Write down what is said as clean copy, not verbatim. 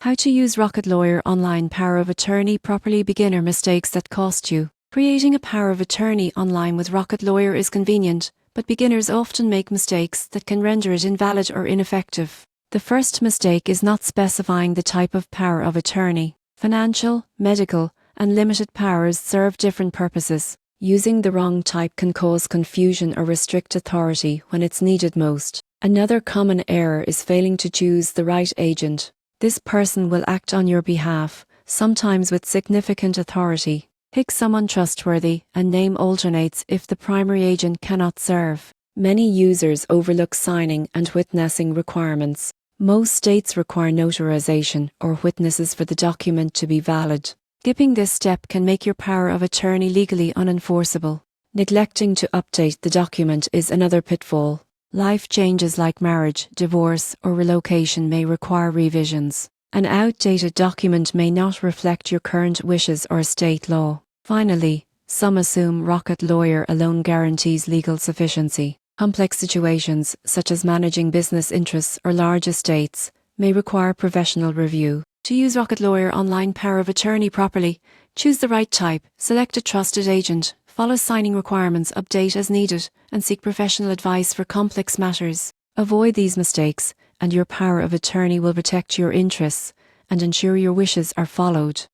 How to use Rocket Lawyer Online Power of Attorney properly. Beginner mistakes that cost you. Creating a power of attorney online with Rocket Lawyer is convenient, but beginners often make mistakes that can render it invalid or ineffective. The first mistake is not specifying the type of power of attorney. Financial, medical, and limited powers serve different purposes. Using the wrong type can cause confusion or restrict authority when it's needed most. Another common error is failing to choose the right agent. This person will act on your behalf, sometimes with significant authority. Pick someone trustworthy and name alternates if the primary agent cannot serve. Many users overlook signing and witnessing requirements. Most states require notarization or witnesses for the document to be valid. Skipping this step can make your power of attorney legally unenforceable. Neglecting to update the document is another pitfall. Life changes like marriage, divorce, or relocation may require revisions. An outdated document may not reflect your current wishes or state law. Finally, some assume Rocket Lawyer alone guarantees legal sufficiency. Complex situations, such as managing business interests or large estates, may require professional review. To use Rocket Lawyer Online Power of Attorney properly, choose the right type, select a trusted agent, follow signing requirements, update as needed, and seek professional advice for complex matters. Avoid these mistakes, and your power of attorney will protect your interests and ensure your wishes are followed.